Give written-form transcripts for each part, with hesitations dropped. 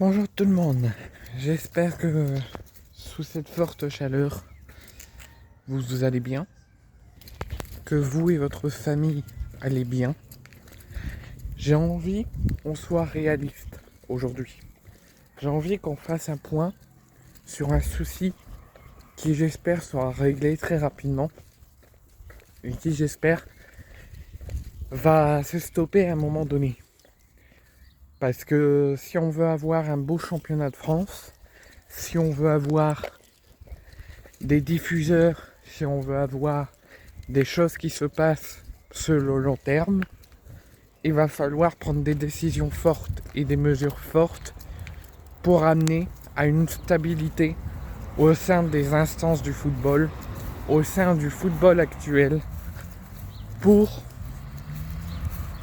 Bonjour tout le monde, j'espère que sous cette forte chaleur, vous allez bien, que vous et votre famille allez bien. J'ai envie qu'on soit réaliste aujourd'hui. J'ai envie qu'on fasse un point sur un souci qui j'espère sera réglé très rapidement et qui j'espère va se stopper à un moment donné. Parce que si on veut avoir un beau championnat de France, si on veut avoir des diffuseurs, si on veut avoir des choses qui se passent sur le long terme, il va falloir prendre des décisions fortes et des mesures fortes pour amener à une stabilité au sein des instances du football, au sein du football actuel, pour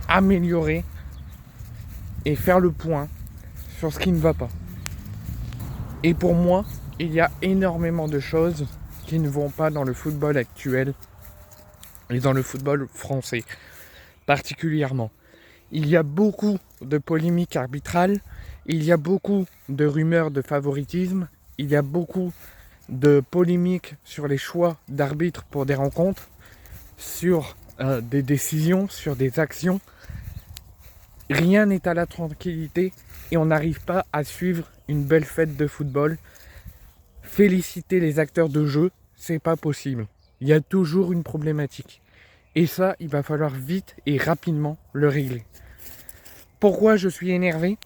améliorer et faire le point sur ce qui ne va pas. Et pour moi, il y a énormément de choses qui ne vont pas dans le football actuel et dans le football français particulièrement. Il y a beaucoup de polémiques arbitrales, il y a beaucoup de rumeurs de favoritisme, il y a beaucoup de polémiques sur les choix d'arbitres pour des rencontres, sur des décisions, sur des actions. Rien n'est à la tranquillité et on n'arrive pas à suivre une belle fête de football. Féliciter les acteurs de jeu, c'est pas possible. Il y a toujours une problématique. Et ça, il va falloir vite et rapidement le régler. Pourquoi je suis énervé ?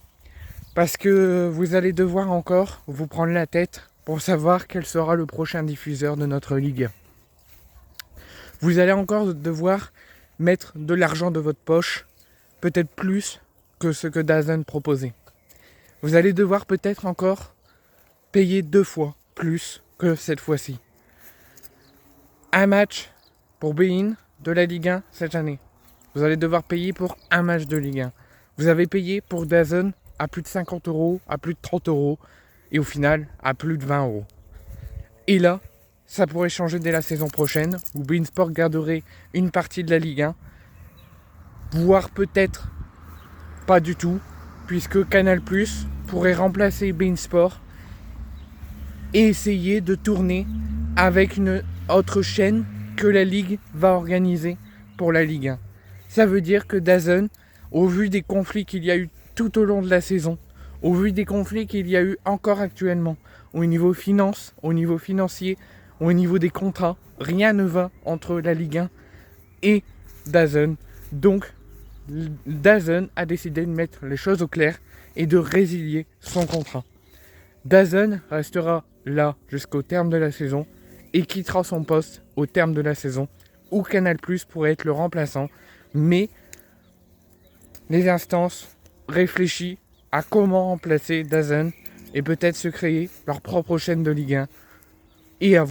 Parce que vous allez devoir encore vous prendre la tête pour savoir quel sera le prochain diffuseur de notre ligue. Vous allez encore devoir mettre de l'argent de votre poche, peut-être plus que ce que DAZN proposait. Vous allez devoir peut-être encore payer 2 fois plus que cette fois-ci. Un match pour beIN de la Ligue 1 cette année. Vous allez devoir payer pour un match de Ligue 1. Vous avez payé pour DAZN à plus de 50 €, à plus de 30 € et au final à plus de 20 €. Et là, ça pourrait changer dès la saison prochaine où beIN Sport garderait une partie de la Ligue 1, voire peut-être pas du tout, puisque Canal+ pourrait remplacer beIN Sport et essayer de tourner avec une autre chaîne que la Ligue va organiser pour la Ligue 1. Ça veut dire que DAZN, au vu des conflits qu'il y a eu tout au long de la saison, au vu des conflits qu'il y a eu encore actuellement, au niveau finance, au niveau financier, au niveau des contrats, rien ne va entre la Ligue 1 et DAZN. Donc, DAZN a décidé de mettre les choses au clair et de résilier son contrat. DAZN restera là jusqu'au terme de la saison et quittera son poste au terme de la saison où Canal+ pourrait être le remplaçant, mais les instances réfléchissent à comment remplacer DAZN et peut-être se créer leur propre chaîne de Ligue 1 et avoir